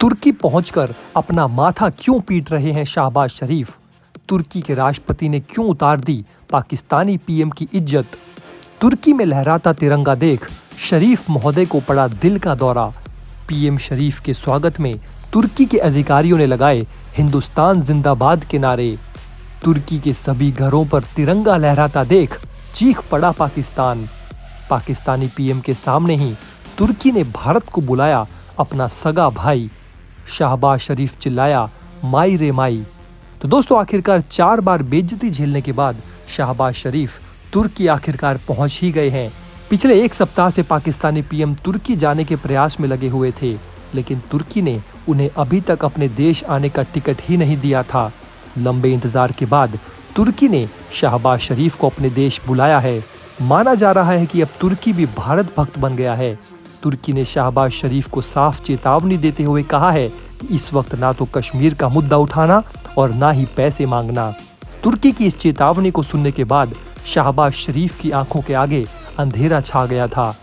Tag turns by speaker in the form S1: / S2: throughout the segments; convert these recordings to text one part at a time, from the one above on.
S1: तुर्की पहुंचकर अपना माथा क्यों पीट रहे हैं शहबाज शरीफ? तुर्की के राष्ट्रपति ने क्यों उतार दी पाकिस्तानी पीएम की इज्जत? तुर्की में लहराता तिरंगा देख शरीफ महोदय को पड़ा दिल का दौरा। पीएम शरीफ के स्वागत में तुर्की के अधिकारियों ने लगाए हिंदुस्तान जिंदाबाद के नारे। तुर्की के सभी घरों पर तिरंगा लहराता देख चीख पड़ा पाकिस्तान। पाकिस्तानी पीएम के सामने ही तुर्की ने भारत को बुलाया अपना सगा भाई। शहबाज शरीफ चिल्लाया, माई रे माई। तो दोस्तों, आखिरकार 4 बार बेइज्जती झेलने के बाद शहबाज शरीफ तुर्की आखिरकार पहुंच ही गए हैं। पिछले 1 सप्ताह से पाकिस्तानी पीएम तुर्की जाने के प्रयास में लगे हुए थे, लेकिन तुर्की ने उन्हें अभी तक अपने देश आने का टिकट ही नहीं दिया था। लंबे इंतजार के बाद तुर्की ने शहबाज शरीफ को अपने देश बुलाया है। माना जा रहा है कि अब तुर्की भी भारत भक्त बन गया है। तुर्की ने शहबाज शरीफ को साफ चेतावनी देते हुए कहा है कि इस वक्त ना तो कश्मीर का मुद्दा उठाना और ना ही पैसे मांगना। तुर्की की इस चेतावनी को सुनने के बाद शहबाज शरीफ की आंखों के आगे अंधेरा छा गया था।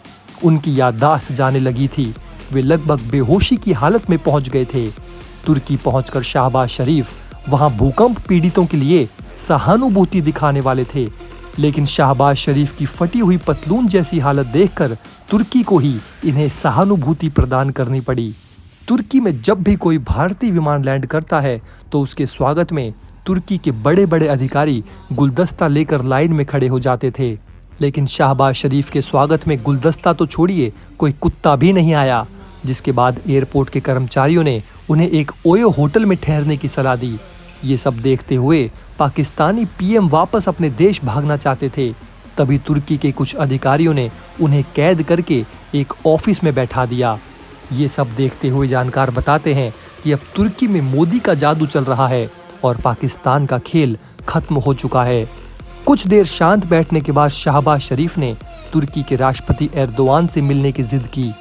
S1: उनकी याददाश्त जाने लगी थी। वे लगभग बेहोशी की हालत में पहुंच गए थे। तुर्की पहुंचकर शहबाज शरीफ वहां भूकंप पीड़ितों के लिए सहानुभूति दिखाने वाले थे, लेकिन शहबाज शरीफ की फटी हुई पतलून जैसी हालत देखकर तुर्की को ही इन्हें सहानुभूति प्रदान करनी पड़ी। तुर्की में जब भी कोई भारतीय विमान लैंड करता है तो उसके स्वागत में तुर्की के बड़े बड़े अधिकारी गुलदस्ता लेकर लाइन में खड़े हो जाते थे, लेकिन शहबाज शरीफ के स्वागत में गुलदस्ता तो छोड़िए, कोई कुत्ता भी नहीं आया। जिसके बाद एयरपोर्ट के कर्मचारियों ने उन्हें एक ओयो होटल में ठहरने की सलाह दी। ये सब देखते हुए पाकिस्तानी पीएम वापस अपने देश भागना चाहते थे। तभी तुर्की के कुछ अधिकारियों ने उन्हें कैद करके एक ऑफिस में बैठा दिया। ये सब देखते हुए जानकार बताते हैं कि अब तुर्की में मोदी का जादू चल रहा है और पाकिस्तान का खेल खत्म हो चुका है। कुछ देर शांत बैठने के बाद शहबाज शरीफ ने तुर्की के राष्ट्रपति एर्दोआन से मिलने की जिद की।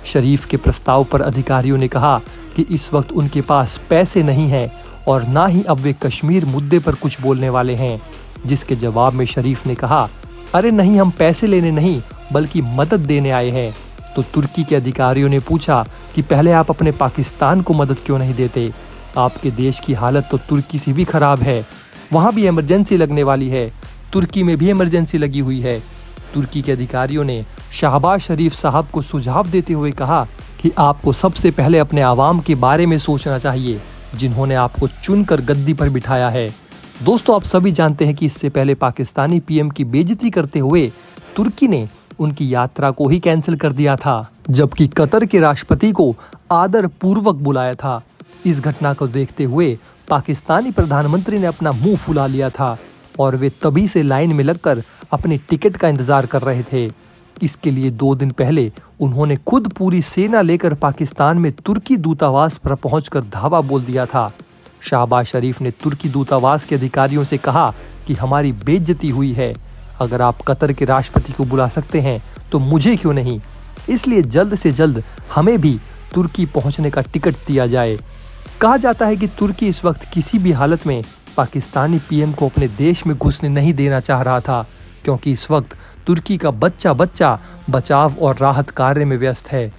S1: शरीफ के प्रस्ताव पर अधिकारियों ने कहा कि इस वक्त उनके पास पैसे नहीं हैं और ना ही अब वे कश्मीर मुद्दे पर कुछ बोलने वाले हैं। जिसके जवाब में शरीफ ने कहा, अरे नहीं, हम पैसे लेने नहीं बल्कि मदद देने आए हैं। तो तुर्की के अधिकारियों ने पूछा कि पहले आप अपने पाकिस्तान को मदद क्यों नहीं देते? आपके देश की हालत तो तुर्की से भी खराब है, वहाँ भी इमरजेंसी लगने वाली है, तुर्की में भी इमरजेंसी लगी हुई है। तुर्की के अधिकारियों ने शहबाज शरीफ साहब को सुझाव देते हुए कहा कि आपको सबसे पहले अपने आवाम के बारे में सोचना चाहिए, जिन्होंने आपको चुनकर गद्दी पर बिठाया है। दोस्तों, आप सभी जानते हैं कि इससे पहले पाकिस्तानी पीएम की बेइज्जती करते हुए तुर्की ने उनकी यात्रा को ही कैंसिल कर दिया था, जबकि कतर के राष्ट्रपति को आदर पूर्वक बुलाया था। इस घटना को देखते हुए पाकिस्तानी प्रधानमंत्री ने अपना मुंह फुला लिया था और वे तभी से लाइन में लगकर अपने टिकट का इंतजार कर रहे थे। इसके लिए 2 दिन पहले उन्होंने खुद पूरी सेना लेकर पाकिस्तान में तुर्की दूतावास पर पहुंचकर धावा बोल दिया था। शहबाज शरीफ ने तुर्की दूतावास के अधिकारियों से कहा कि हमारी बेइज्जती हुई है, अगर आप कतर के राष्ट्रपति को बुला सकते हैं तो मुझे क्यों नहीं? इसलिए जल्द से जल्द हमें भी तुर्की पहुंचने का टिकट दिया जाए। कहा जाता है कि तुर्की इस वक्त किसी भी हालत में पाकिस्तानी पीएम को अपने देश में घुसने नहीं देना चाह रहा था, क्योंकि इस वक्त तुर्की का बच्चा बचाव और राहत कार्य में व्यस्त है।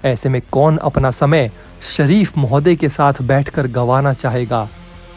S1: ऐसे में कौन अपना समय शरीफ महोदय के साथ बैठकर गंवाना चाहेगा?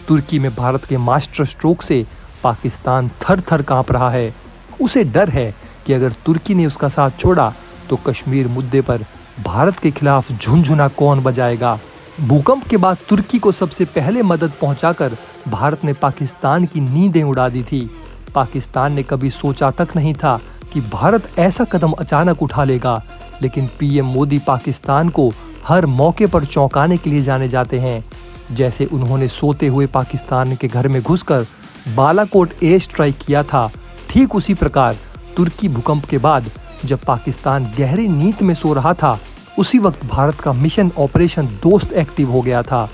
S1: तुर्की में भारत के मास्टर स्ट्रोक से पाकिस्तान थर थर कांप रहा है। उसे डर है कि अगर तुर्की ने उसका साथ छोड़ा तो कश्मीर मुद्दे पर भारत के खिलाफ झुनझुना कौन बजाएगा? भूकंप के बाद तुर्की को सबसे पहले मदद पहुंचाकर भारत ने पाकिस्तान की नींदें उड़ा दी थी। पाकिस्तान ने कभी सोचा तक नहीं था कि भारत ऐसा कदम अचानक उठा लेगा, लेकिन पीएम मोदी पाकिस्तान को हर मौके पर चौंकाने के लिए जाने जाते हैं। जैसे उन्होंने सोते हुए पाकिस्तान के घर में घुसकर बालाकोट एयर स्ट्राइक किया था, ठीक उसी प्रकार तुर्की भूकंप के बाद जब पाकिस्तान गहरी नींद में सो रहा था, उसी वक्त भारत का मिशन ऑपरेशन दोस्त एक्टिव हो गया था।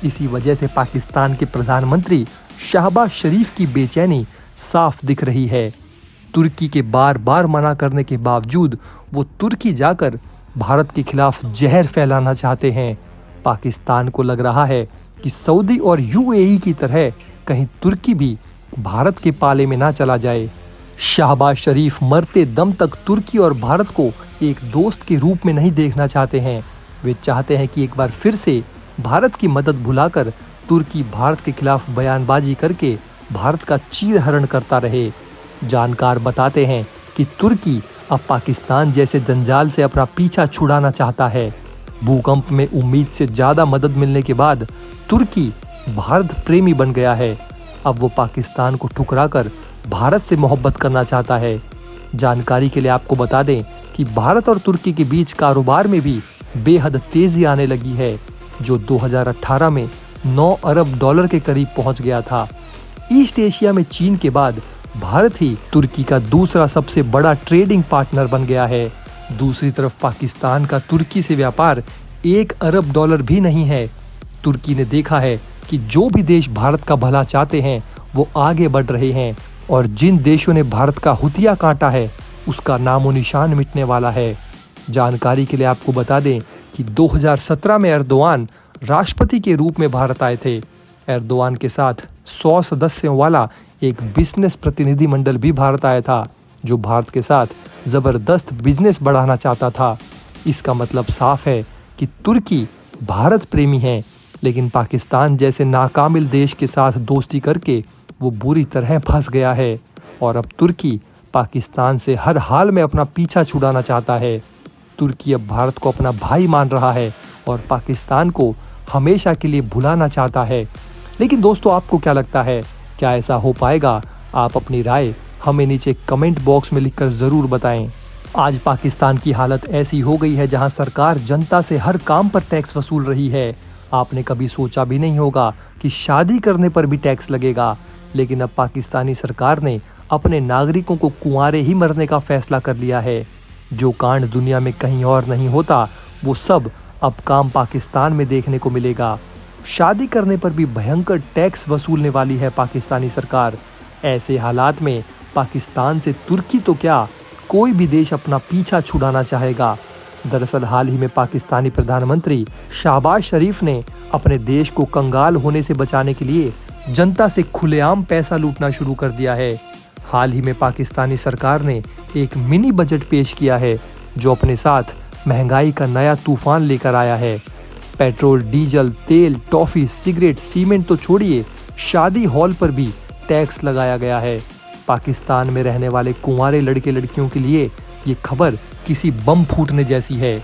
S1: इसी वजह से पाकिस्तान के प्रधानमंत्री शहबाज शरीफ की बेचैनी साफ दिख रही है। तुर्की के बार बार मना करने के बावजूद वो तुर्की जाकर भारत के खिलाफ जहर फैलाना चाहते हैं। पाकिस्तान को लग रहा है कि सऊदी और यूएई की तरह कहीं तुर्की भी भारत के पाले में ना चला जाए। शहबाज शरीफ मरते दम तक तुर्की और भारत को एक दोस्त के रूप में नहीं देखना चाहते हैं। वे चाहते हैं कि एक बार फिर से भारत की मदद भुलाकर तुर्की भारत के खिलाफ बयानबाजी करके भारत का चीरहरण करता रहे। जानकार बताते हैं कि तुर्की अब पाकिस्तान जैसे जंजाल से अपना पीछा छुड़ाना चाहता है। भूकंप में उम्मीद से ज्यादा मदद मिलने के बाद तुर्की भारत प्रेमी बन गया है। अब वो पाकिस्तान को ठुकराकर भारत से मोहब्बत करना चाहता है। जानकारी के लिए आपको बता दें कि भारत और तुर्की के बीच कारोबार में भी बेहद तेजी आने लगी है, जो 2018 में $9 अरब के करीब पहुंच गया था। ईस्ट एशिया में चीन के बाद भारत ही तुर्की का दूसरा सबसे बड़ा ट्रेडिंग पार्टनर बन गया है। दूसरी तरफ पाकिस्तान का तुर्की से व्यापार $1 अरब भी नहीं है। तुर्की ने देखा है कि जो भी देश भारत का भला चाहते हैं वो आगे बढ़ रहे हैं, और जिन देशों ने भारत का हुतिया काटा है उसका नामो निशान मिटने वाला है। जानकारी के लिए आपको बता दें कि 2017 में एर्दोआन राष्ट्रपति के रूप में भारत आए थे। एर्दोआन के साथ 100 सदस्यों वाला एक बिजनेस प्रतिनिधि मंडल भी भारत आया था, जो भारत के साथ जबरदस्त बिजनेस बढ़ाना चाहता था। इसका मतलब साफ है कि तुर्की भारत प्रेमी है, लेकिन पाकिस्तान जैसे नाकामिल देश के साथ दोस्ती करके वो बुरी तरह फंस गया है, और अब तुर्की पाकिस्तान से हर हाल में अपना पीछा छुड़ाना चाहता है। तुर्की अब भारत को अपना भाई मान रहा है और पाकिस्तान को हमेशा के लिए भुलाना चाहता है। लेकिन दोस्तों, आपको क्या लगता है, क्या ऐसा हो पाएगा? आप अपनी राय हमें नीचे कमेंट बॉक्स में लिखकर ज़रूर बताएं। आज पाकिस्तान की हालत ऐसी हो गई है जहां सरकार जनता से हर काम पर टैक्स वसूल रही है। आपने कभी सोचा भी नहीं होगा कि शादी करने पर भी टैक्स लगेगा, लेकिन अब पाकिस्तानी सरकार ने अपने नागरिकों को कुंवारे ही मरने का फैसला कर लिया है। जो कांड दुनिया में कहीं और नहीं होता, वो सब अब काम पाकिस्तान में देखने को मिलेगा। शादी करने पर भी भयंकर टैक्स वसूलने वाली है पाकिस्तानी सरकार। ऐसे हालात में पाकिस्तान से तुर्की तो क्या, कोई भी देश अपना पीछा छुड़ाना चाहेगा। दरअसल हाल ही में पाकिस्तानी प्रधानमंत्री शहबाज शरीफ ने अपने देश को कंगाल होने से बचाने के लिए जनता से खुलेआम पैसा लूटना शुरू कर दिया है। हाल ही में पाकिस्तानी सरकार ने एक मिनी बजट पेश किया है, जो अपने साथ महंगाई का नया तूफान लेकर आया है। पेट्रोल, डीजल, तेल, टॉफी, सिगरेट, सीमेंट तो छोड़िए, शादी हॉल पर भी टैक्स लगाया गया है। पाकिस्तान में रहने वाले कुंवारे लड़के लड़कियों के लिए ये खबर किसी बम फूटने जैसी है।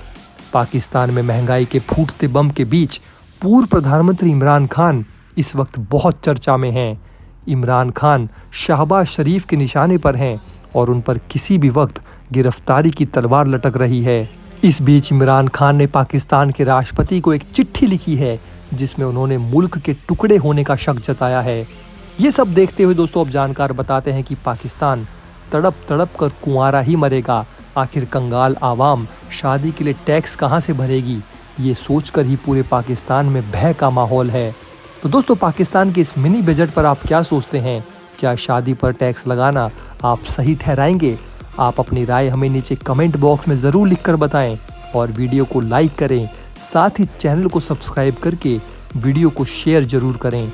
S1: पाकिस्तान में महंगाई के फूटते बम के बीच पूर्व प्रधानमंत्री इमरान खान इस वक्त बहुत चर्चा में हैं। इमरान खान शहबाज शरीफ के निशाने पर हैं और उन पर किसी भी वक्त गिरफ्तारी की तलवार लटक रही है। इस बीच इमरान खान ने पाकिस्तान के राष्ट्रपति को एक चिट्ठी लिखी है, जिसमें उन्होंने मुल्क के टुकड़े होने का शक जताया है। ये सब देखते हुए दोस्तों, अब जानकार बताते हैं कि पाकिस्तान तड़प तड़प कर कुंवारा ही मरेगा। आखिर कंगाल आवाम शादी के लिए टैक्स कहां से भरेगी, ये सोचकर ही पूरे पाकिस्तान में भय का माहौल है। तो दोस्तों, पाकिस्तान के इस मिनी बजट पर आप क्या सोचते हैं? क्या शादी पर टैक्स लगाना आप सही ठहराएंगे? आप अपनी राय हमें नीचे कमेंट बॉक्स में ज़रूर लिखकर बताएं, और वीडियो को लाइक करें। साथ ही चैनल को सब्सक्राइब करके वीडियो को शेयर ज़रूर करें।